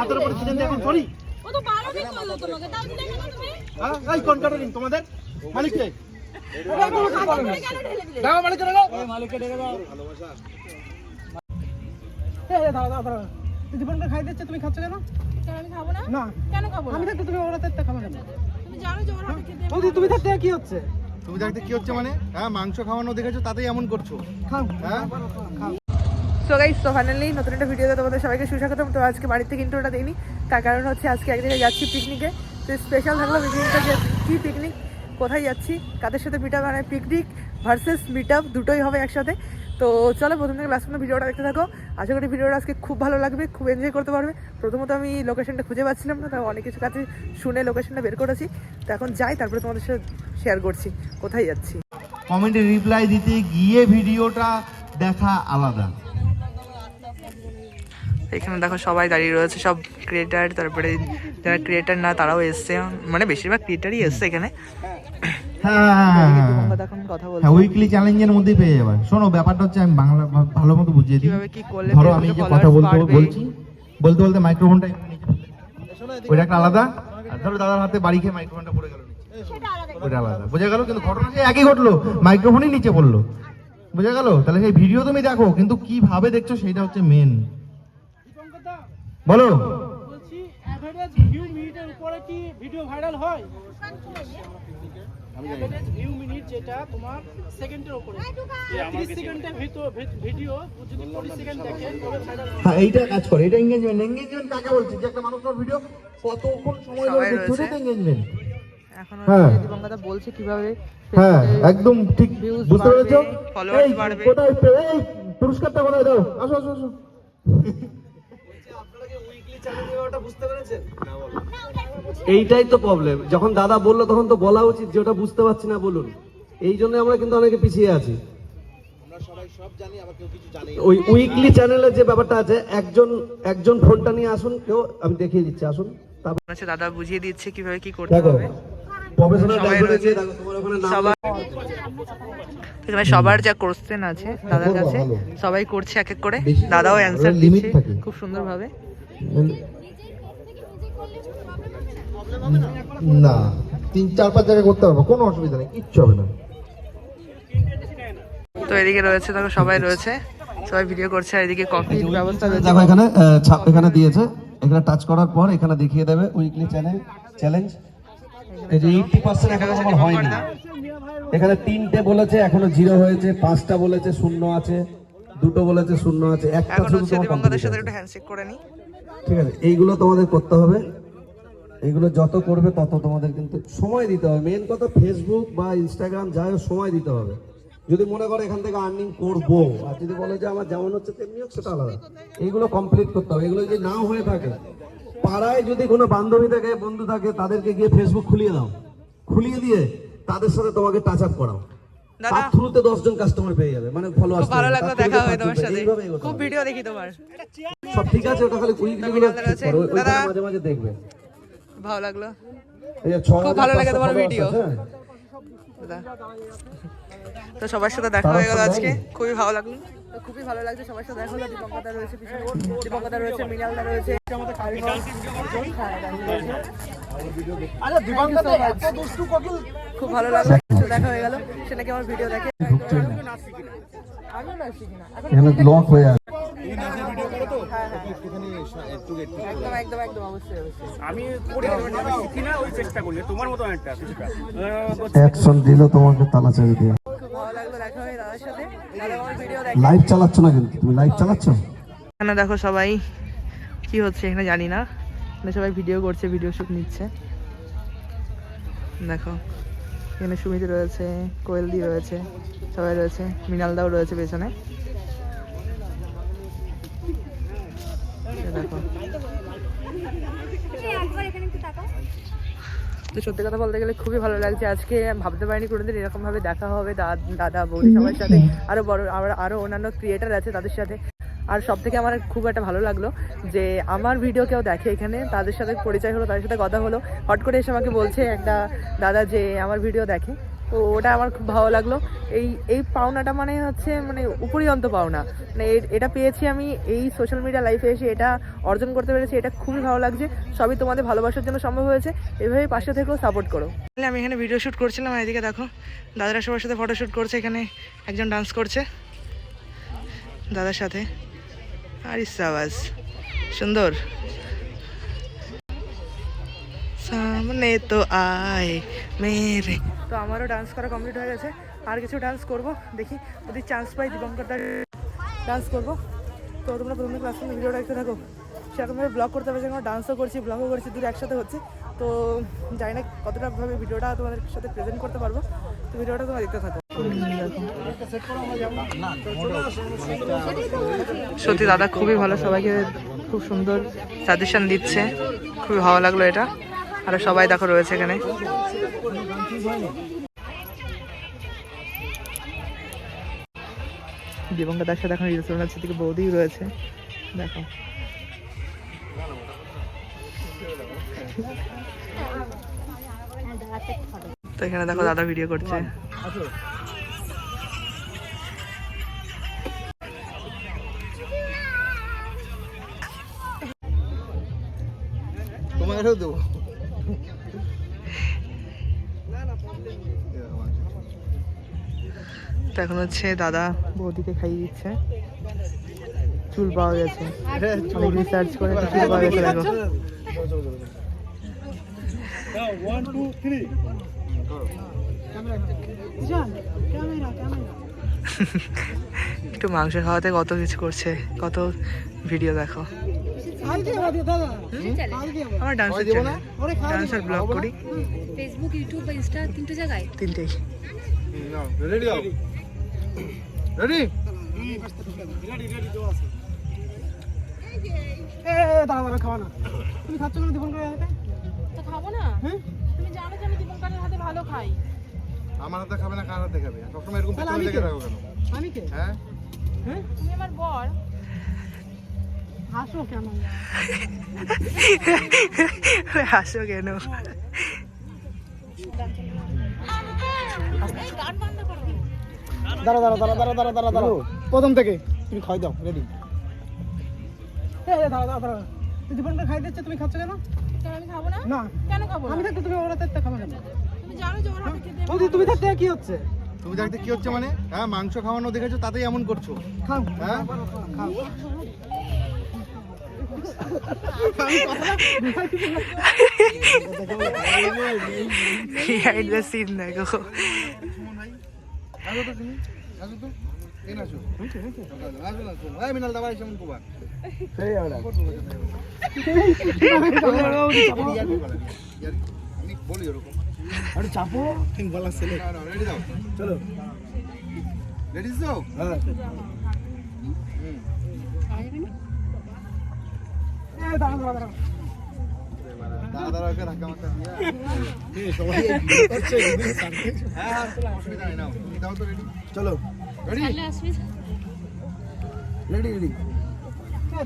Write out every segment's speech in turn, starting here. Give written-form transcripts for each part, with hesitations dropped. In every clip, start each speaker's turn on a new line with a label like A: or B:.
A: হাতের উপরে চিকেন দিয়ে এখন চলি।
B: ও তো 12 দিন করলো তোমাকে, তাও দিলে কেন তুমি?
A: হ্যাঁ, এই কোন ক্যাটারিং তোমাদের মালিক কে?
B: দাও
A: মালিককে দাও, মালিককে ডেকে দাও। দাদা জীবনকে খাই দিচ্ছে, তুমি খাচ্ছ কেন?
B: আমি খাবো না।
A: না
B: কেন খাবো না?
A: আমি থাকতে তুমি ওর হাতে খাবে কেন?
B: তুমি জানো যে ওর হাতে খেতে
A: বৌদি তুমি থাকতে কি হচ্ছে?
C: তুমি দেখতে কি হচ্ছে মানে? হ্যাঁ, মাংস খাওয়ানো দেখেছো, তাতেই এমন করছো।
A: খাও
C: হ্যাঁ,
D: সো গাইস, তো ফাইনালি নতুন একটা ভিডিওতে তোমাদের সবাইকে সুস্বাগতম। তো আজকে বাড়িতে কিন্তু ওটা দিইনি, তার কারণ হচ্ছে আজকে এক জায়গায় যাচ্ছি পিকনিকে। তো স্পেশাল থাকলো পিকনিকটা, যে কী পিকনিক, কোথায় যাচ্ছি, কাদের সাথে মিট আপ, মানে পিকনিক ভার্সেস মিট আপ দুটোই হবে একসাথে। তো চলো প্রথম থেকে লাস্ট পর্যন্ত ভিডিওটা দেখতে থাকো। আশা করি ভিডিওটা আজকে খুব ভালো লাগবে, খুব এনজয় করতে পারবে। প্রথমত আমি লোকেশনটা খুঁজে পাচ্ছিলাম না, তাও অনেক কিছু কাছে শুনে লোকেশনটা বের করেছি। তো এখন যাই, তারপরে তোমাদের সাথে শেয়ার করছি কোথায় যাচ্ছি।
C: কমেন্টে রিপ্লাই দিতে গিয়ে ভিডিওটা দেখা আলাদা।
D: এখানে দেখো সবাই দাঁড়িয়ে রয়েছে, সব ক্রিয়েটার, তারপরে যারা ক্রিয়েটার না তারাও এসছে, মানে বেশিরভাগ ক্রিয়েটারই এসছে এখানে। এখন কথা বলছি
C: উইকলি চ্যালেঞ্জের মধ্যেই পেয়ে যাবে। শোনো, ব্যাপারটা হচ্ছে আমি বাংলা ভালো মতো বুঝিয়ে দিই।
D: কিভাবে কি করলে
C: ধরো আমি যে কথা বলছি, বলতে বলতে মাইক্রোফোনটা ওইটা একটা আলাদা, আর ধরো দাদার হাতে বাড়ি খেয়ে মাইক্রোফোনটা পড়ে গেল, ওইটা আলাদা। বোঝা গেল? কিন্তু ঘটনা সেই একই ঘটলো, মাইক্রোফোনই নিচে পড়লো। বোঝা গেল? তাহলে সেই ভিডিও তুমি দেখো, কিন্তু কিভাবে দেখছো সেটা হচ্ছে মেন। বলো,
A: বলছি এভারেজ ভিউ মিনিটের উপরে কি ভিডিও ভাইরাল হয়? এভারেজ ভিউ মিনিট যেটা তোমার সেকেন্ডের উপরে, 30 সেকেন্ডের ভিডিও যদি 40 সেকেন্ড দেখেন তবে ভাইরাল হয়।
C: হ্যাঁ, এইটা কাজ করে, এটা এনগেজমেন্ট। এনগেজমেন্ট কাকে বলছে? যে একটা মানুষের ভিডিও কতক্ষণ সময় ধরে দেখছে, ওটাই এনগেজমেন্ট।
D: এখন
C: হ্যাঁ,
D: দীপঙ্করদা বলছে কিভাবে
C: হ্যাঁ, একদম ঠিক বুঝতে পেরেছো।
D: ফলোয়ার্স বাড়বে।
C: কোথায় এই পুরস্কারটা কোথায় দাও? আসো আসো আসো।
E: এইটাই তো প্রবলেম। যখন দাদা বললো তখন তো বলা উচিত যে ওটা বুঝতে পারছি না বলুন। এই জন্য আমরা কিন্তু অনেকে পিছিয়ে আছি। ওই উইকলি চ্যানেলে যে ব্যাপারটা আছে, একজন ফোনটা নিয়ে আসুন, কেউ আমি দেখিয়ে দিচ্ছি, আসুন। তারপর
D: আচ্ছা, দাদা বুঝিয়ে দিচ্ছে কিভাবে কি করতে
E: দেখো,
D: হবে।
E: প্রফেশনাল
D: সবাই
E: ড্রাইভার
D: রয়েছে,
E: আছে, দেখো তোমার ওখানে নাম
D: সবার এখানে সবার যা কোশ্চেন আছে দাদার কাছে, সবাই করছে এক এক করে, দাদাও অ্যান্সার দিচ্ছে খুব সুন্দরভাবে।
C: না, 3-4-5 জায়গায় করতে পারবো, কোনো অসুবিধা নেই, কিচ্ছু হবে না।
D: তো এদিকে রয়েছে, দেখো সবাই রয়েছে, সবাই ভিডিও করছে, আর এদিকে কফির ব্যবস্থা রয়েছে।
E: দেখো এখানে এখানে দিয়েছে, এখানে টাচ করার পর এখানে দেখিয়ে দেবে উইকলি চ্যালেঞ্জ। এই যে 80% এখনো আমার হয়নি। এখানে 3টে বলেছে, এখনো 0 হয়েছে, 5টা বলেছে 0 আছে, 2টো বলেছে 0 আছে, একটা
D: এখন
E: শুধু
D: হচ্ছে
E: তোমার
D: দীপঙ্করদের
E: complete
D: সাথে
E: আছে।
D: একটু হ্যান্ডশেক করে নি।
E: ঠিক আছে, এইগুলো তোমাদের করতে হবে। এইগুলো যত করবে তত তোমাদের কিন্তু সময় দিতে হবে। মেন কথা, ফেসবুক বা ইনস্টাগ্রাম যাই হোক, সময় দিতে হবে। যদি মনে করো এখান থেকে আর্নিং করবো, আর যদি বলো যে আমার যেমন হচ্ছে তেমনি হোক, সেটা আলাদা। এইগুলো কমপ্লিট করতে হবে। এগুলো যদি নাও হয়ে থাকে, পাড়ায় যদি কোনো বান্ধবী থাকে, বন্ধু থাকে, তাদেরকে গিয়ে ফেসবুক খুলিয়ে দাও, খুলিয়ে দিয়ে তাদের সাথে তোমাকে টাচ আপ করাও। তার থ্রুতে 10 জন কাস্টমার পেয়ে যাবে, মানে ফলোয়ার্স।
D: খুব ভালো লাগলো দেখা হবে তোমার সাথে, খুব ভিডিও দেখি তোমার।
E: সব ঠিক আছে, ওটা খালি উইকলিগুলো ওইখানে মাঝে মাঝে দেখবে।
D: ভালো লাগলো,
E: এই যে
D: খুব ভালো লাগে তোমার ভিডিও। তো সবার সাথে দেখা হয়ে গেল আজকে, খুবই ভালো লাগলো। তো খুবই ভালো লাগছে সবার সাথে দেখা হলো। দীপঙ্করদা রয়েছে পিছনে, দীপঙ্করদা রয়েছে, মৃণালদা রয়েছে, খুব ভালো লাগলো, দেখা হয়ে গেল। সে নাকি আমার ভিডিও দেখে। আমিও নাচি কিনা
E: এখানে লক হয়ে আছে।
D: একদম একদম একদম, অবশ্যই
A: আমি শিখি না, ওই চেষ্টা করি তোমার মতো একটা
E: অ্যাকশন দিল তোমাকে তালা চাবি দিয়ে।
D: খুব ভালো লাগলো দেখা হয়ে দাদার সাথে। দাদা আমার ভিডিও দেখে।
E: লাইভ চালাচ্ছ না কিন্তু? তুমি লাইভ চালাচ্ছ?
D: এখানে দেখো সবাই কি হচ্ছে এখানে জানি না, এখানে সবাই ভিডিও করছে, ভিডিও শুট নিচ্ছে। দেখো এখানে সুমিত রয়েছে, কোয়েলদি রয়েছে, সবাই রয়েছে, মৃণালদাও রয়েছে পেছনে। দেখো, তো সত্যি কথা বলতে গেলে খুবই ভালো লাগছে আজকে। ভাবতে পারিনি কোনোদিন এরকম ভাবে দেখা হবে দাদা বৌদি সবার সাথে, আরো বড় আরো অন্যান্য ক্রিয়েটার আছে তাদের সাথে। আর সব থেকে আমার খুব একটা ভালো লাগলো যে আমার ভিডিও কেউ দেখে এখানে, তাদের সাথে পরিচয় হলো, তাদের সাথে কথা হলো। হট করে এসে আমাকে বলছে একটা দাদা যে আমার ভিডিও দেখে, তো ওটা আমার খুব ভালো লাগলো। এই পাওনাটা মানে হচ্ছে মানে উপরিয়ন্ত পাওনা, মানে এটা পেয়েছি আমি এই সোশ্যাল মিডিয়া লাইফে এসে, এটা অর্জন করতে পেরেছি, এটা খুবই ভালো লাগছে। সবই তোমাদের ভালোবাসার জন্য সম্ভব হয়েছে, এভাবেই পাশে থেকেও সাপোর্ট করো। আমি এখানে ভিডিও শ্যুট করছিলাম, এদিকে দেখো দাদারা সবার সাথে ফটো শ্যুট করছে, এখানে একজন ডান্স করছে দাদার সাথে। আর ইসাবাস সুন্দর, সামনে তো আয় মেরে। তো আমারও ডান্স করা কমপ্লিট হয়ে গেছে, আর কিছু ডান্স করব, দেখি যদি চান্স পাই দীপঙ্কর দার ডান্স করবো। তো তোমরা প্রথমে ক্লাসরুমে ভিডিওটা দেখতে থাকো, সেরকমভাবে ব্লগ করতে পারছি, কারণ ডান্সও করছি ব্লগও করছি, দুটো একসাথে হচ্ছে। তো জানি না কতটা ভাবে ভিডিওটা তোমাদের সাথে প্রেজেন্ট করতে পারবো, তো ভিডিওটা তোমরা দেখতে থাকো। সত্যি দাদা খুবই ভালো, সবাইকে খুব সুন্দর সাজেশন দিচ্ছে, খুবই ভালো লাগলো এটা। আর সবাই দেখো রয়েছে এখানে। দীপঙ্কর দার সাথে এখন রিলস বানাচ্ছে, দিকে বৌদি রয়েছে দেখো। তো এখানে দেখো দাদা ভিডিও করছে।
C: তোমারও দেবো।
D: তো এখন হচ্ছে দাদা বৌদিকে খাইয়ে দিচ্ছে, চুল পাওয়া গেছে, অনেক রিসার্চ করে চুল পাওয়া গেছে দেখো। একটু মাংস খাওয়াতে কত কিছু করছে, কত ভিডিও দেখো। আমার ডান্সের চ্যানেল, ডান্সার ব্লগ করি,
B: ফেসবুক, ইউটিউব বা ইনস্টা, তিনটে জায়গায়।
D: তিনটেই।
C: রেডি দাও, রেডি।
A: দাঁড়া খাওয়া না, তুমি খাচ্ছ না দীপঙ্করের হাতে?
B: তো খাবো না? তুমি জানো যে আমি দীপঙ্করের হাতে ভালো খাই।
C: আমার হাতে খাবে না, কার হাতে খাবে? সবসময় এরকম পিছনে লেগে থাকো কেন?
A: আমি কে?
C: হ্যাঁ
B: তুমি আমার বর।
A: হাসো কেন?
D: হাসো কেন?
A: দাঁড়া দাঁড়া দাঁড়া দাঁড়া দাঁড়া দাঁড়া দাঁড়া, প্রথম থেকে তুমি খাই দাও। রেডি? দাঁড়া দাঁড়া দাঁড়া, দীপঙ্কর খাই দিচ্ছে, তুমি খাচ্ছ কেন?
B: কেন আমি খাবো না?
A: না
B: কেন খাবো না?
A: আমি থাকতে তুমি ওর হাতে খাবে কেন?
B: তুমি জানো যে ওর হাতে খেতে
A: বৌদি তুমি থাকতে কি হচ্ছে?
C: তুমি দেখতে কি হচ্ছে মানে? হ্যাঁ মাংস খাওয়ানো দেখেছো, তাতেই এমন করছো?
A: খাও
C: হ্যাঁ
A: খাও।
D: Behind the scene দেখো।
C: আসো তো তুমি, আসো তো, এন আসো। আসো না, এই মিনাল দাবাই সেমন কোবা।
E: সেই আমরা
C: আমি বলি এরকম।
E: আরে চাপো
C: বলা ছেলে। রেডি দাও,
E: চলো।
C: রেডি দাও।
E: হ্যাঁ
A: দাঁড়া দাঁড়া দাঁড়া,
C: দাদা ওকে ধাক্কা মারতে দিয়ে সবাই করছে। হ্যাঁ হ্যাঁ অসুবিধা নেই, নাও তুমি দাও তো। রেডি?
E: চলো।
C: রেডি?
B: তাহলে আসবি।
E: Ready ready.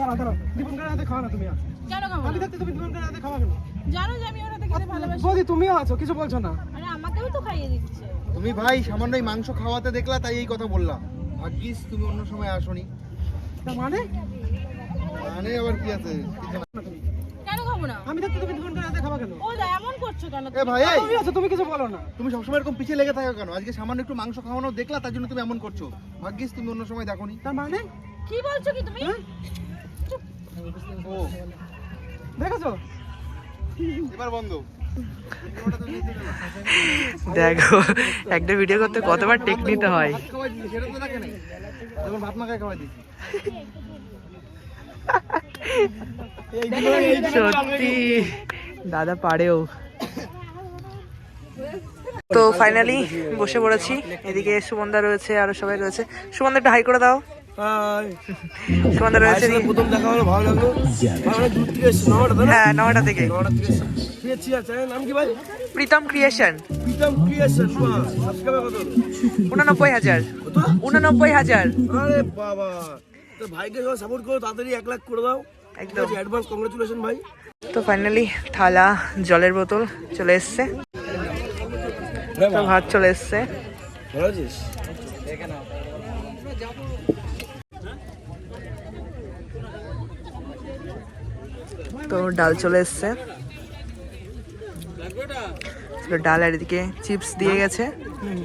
A: দাঁড়া দাঁড়া, দীপঙ্করের হাতে খাওয়া না তুমি।
B: কেন খাবো
A: আমি
B: না?
A: থাকতে তুমি দীপঙ্করের হাতে খাওয়া কেন?
B: জানো যে আমি ওর হাতে খেতে ভালোবাসি।
A: বৌদি তুমিও আছো, কিছু বলছো না?
B: আরে আমাকেও তো খাইয়ে দিচ্ছে।
C: তুমি ভাই সামান্য এই মাংস খাওয়াতে দেখলা তাই এই কথা বললাম। ভাগ্যিস তুমি অন্য সময় আসোনি।
A: তার মানে
C: মানে আবার কি আছে? কিছু না।
B: কেন খাবো না?
A: আমি থাকতে তুমি দীপঙ্করের হাতে খাওয়া কেন?
B: ও দা এমন করছো কেন?
C: এ ভাই এই,
A: তুমি আছো, তুমি কিছু বলো না।
C: তুমি সবসময় এরকম পিছিয়ে লেগে থাকো কেন? আজকে সামান্য একটু মাংস খাওয়ানো দেখলা তার জন্য তুমি এমন করছো। ভাগ্যিস তুমি অন্য সময় দেখোনি।
A: তার মানে
B: কি বলছো কি তুমি?
C: ও
A: দেখেছো?
C: এবার বন্ধ।
D: দেখো একটা ভিডিও করতে কতবার টেক নিতে হয়।
C: ভাত খাওয়াই দিছি, সেটা তো দেখে নাই। যখন ভাত মাখায় খাওয়াই দিছি।
D: সত্যি দাদা পারেও। তো ফাইনালি বসে পড়েছি, এদিকে সুমনদা রয়েছে, আরো সবাই রয়েছে। সুমনদা একটু হাই করে দাও। সুমনদা রয়েছে।
E: প্রথম দেখা হলো, ভালো লাগলো। আমরা দূর থেকে এসেছি, 9টা তো না?
D: হ্যাঁ 9টা থেকে।
E: 9টা থেকে পেয়েছি। আচ্ছা নাম কি ভাই?
D: Pritam creation.
E: Pritam creation. Subscriber কত?
D: 89,000। 89,000।
E: আরে বাবা, তো ভাইকে সবাই সাপোর্ট করো, তাড়াতাড়ি 1 লাখ করে দাও।
D: একদম।
E: অ্যাডভান্স কংগ্রাচুলেশন ভাই।
D: তো ফাইনালি থালা, জলের বোতল চলে এসছে। তো ভাত চলে এসছে, তো ডাল চলে এসছে, ডাল আর এদিকে চিপস দিয়ে গেছে,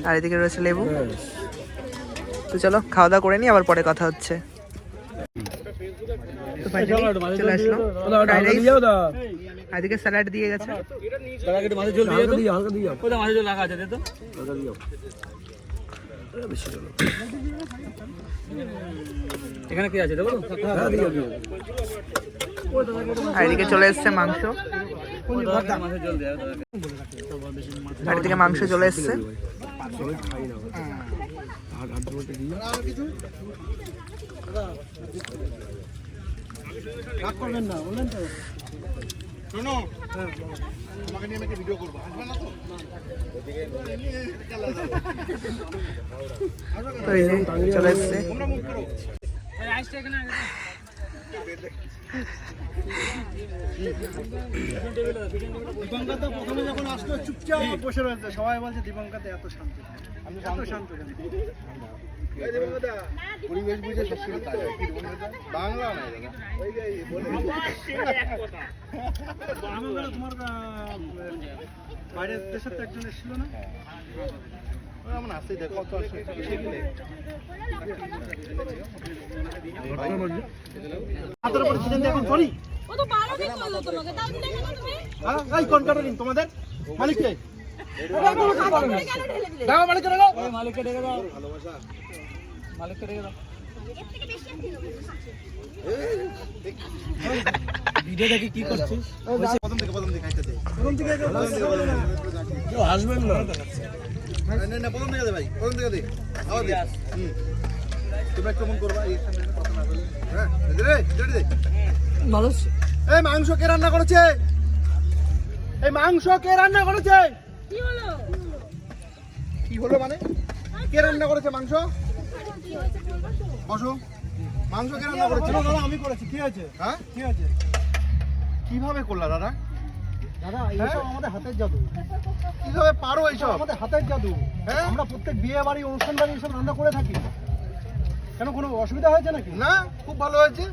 D: আর এদিকে রয়েছে লেবু। তো চলো খাওয়া দাওয়া করে নি, আবার পরে কথা হচ্ছে। তো finally চলে আসলো fried rice, আর এদিকে স্যালাড দিয়ে গেছে।
A: এখানে কি আছে দেখো,
D: আর এদিকে চলে এসছে মাংস, আর এদিকে মাংস চলে এসছে। তো এই যে চলে এসছে।
A: দীপঙ্কর তো প্রথমে যখন আসলো চুপচাপ বসে রয়েছে, সবাই বলছে দীপঙ্কর এত শান্ত, আমি এত শান্ত কেন?
C: পরিবেশ বুঝে সবসময় তাই বাংলা নাই
A: তোমার বাইরের দেশের তো একজন এসেছিল না,
C: এমন আছে দেখো তো
A: হাতের উপরে ছিলেন এখন সরি
B: ও তো 12 দিন করলো তোমাকে, তাও দিলে কেন তুমি?
A: হ্যাঁ এই কোন কাটারিং তোমাদের মালিক কে?
B: কেন ঢেলে দিলে?
A: দাও মালিককে দাও, মালিককে ডেকে দাও, ভালোবাসা মালিককে ডেকে দাও। ভিডিও দেখি কি করছিস?
C: প্রথম থেকে খাইতে দে,
A: প্রথম থেকে কেউ আসবেন না,
C: না প্রথম থেকে দে ভাই, প্রথম থেকে দে, আবার দে। তোমরা কেমন করবা এই সামনে কথা না বলে? হ্যাঁ দে দে
A: মানুষ।
C: এই মাংস কে রান্না করেছে? এই মাংস কে রান্না করেছে?
B: কি হলো?
C: কি হলো মানে? কে রান্না করেছে মাংস?
B: কি হয়েছে বলবা তো?
C: বসো। মাংস কে রান্না করেছে?
A: দাদা আমি করেছি, কি আছে?
C: হ্যাঁ
A: কি আছে
C: কিভাবে করলা দাদা?
A: দাদা? এইসব আমাদের হাতের জাদু,
C: কিভাবে পারো এইসব?
A: আমাদের হাতের জাদু।
C: হ্যাঁ?
A: আমরা প্রত্যেক বিয়ে বাড়ি অনুষ্ঠান বাড়ি এইসব রান্না করে থাকি। কেন কোনো অসুবিধা হয়েছে নাকি?
C: না খুব ভালো হয়েছে।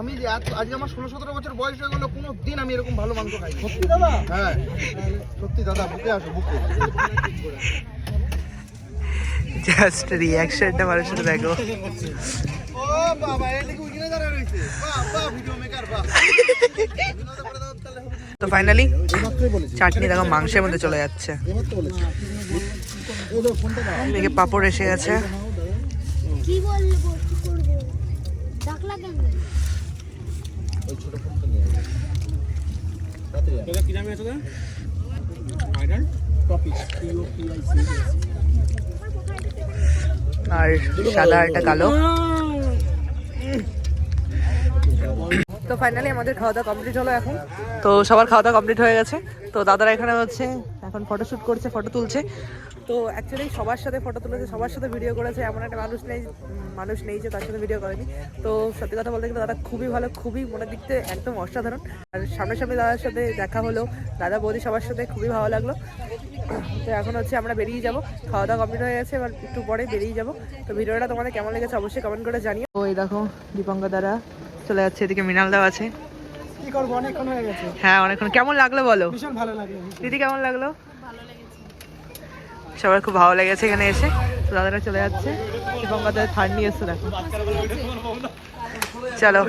C: আমি যে আজকে আমার 16-17 বছর বয়স হয়ে গেল, কোনো দিন আমি এরকম ভালো মাংস খাই।
A: সত্যি দাদা?
C: হ্যাঁ সত্যি দাদা, বুকে আসো বুকে।
D: জাস্ট রিঅ্যাকশনটা মানুষের দেখো।
C: ও বাবা এদিকে উইনে দাঁড়ায় রয়েছে, বাহ বাহ ভিডিও মেকার বাহ।
D: তো ফাইনালি চাটনি দেখো মাংসের মধ্যে চলে যাচ্ছে, এদিকে পাপড় এসে গেছে।
F: কি বলবো, কি করবো, ডাকলা কেন?
A: তোদের কি নাম আছে তোদের? ফাইনাল টপিক POPIC
D: আর সাদা একটা কালো। তো ফাইনালি আমাদের খাওয়া দাওয়া কমপ্লিট হলো এখন। তো সবার খাওয়া দাওয়া কমপ্লিট হয়ে গেছে। তো দাদারা এখানে হচ্ছে এখন ফটোশ্যুট করছে, ফটো তুলছে। তো অ্যাকচুয়ালি সবার সাথে ফটো তুলেছে, সবার সাথে ভিডিও করেছে, এমন একটা মানুষ নেই যে তার সাথে ভিডিও করেনি। তো সত্যি কথা বলতে গেলে দাদা খুবই ভালো, খুবই মনের দিক থেকে একদম অসাধারণ। আর সামনাসামনি দাদার সাথে দেখা হলো, দাদা বৌদি সবার সাথে খুবই ভালো লাগলো। তো এখন হচ্ছে আমরা বেরিয়ে যাবো, খাওয়া দাওয়া কমপ্লিট হয়ে গেছে, এবার একটু পরে বেরিয়ে যাবো। তো ভিডিওটা তোমাদের কেমন লেগেছে অবশ্যই কমেন্ট করে জানিও। তো এই দেখো দীপঙ্কর দাদা চলে যাচ্ছে, এদিকে মৃণাল দাও আছে।
A: কি করবো, অনেকক্ষণ হয়ে গেছে।
D: হ্যাঁ অনেকক্ষণ। কেমন লাগলো বলো?
A: ভীষণ ভালো লাগলো।
D: দিদি কেমন লাগলো? সবার খুব ভালো লেগেছে এখানে এসে। তো দাদারা চলে যাচ্ছে, দীপঙ্কর দাদা থার্ড নিয়ে এসছে দেখো। চলো।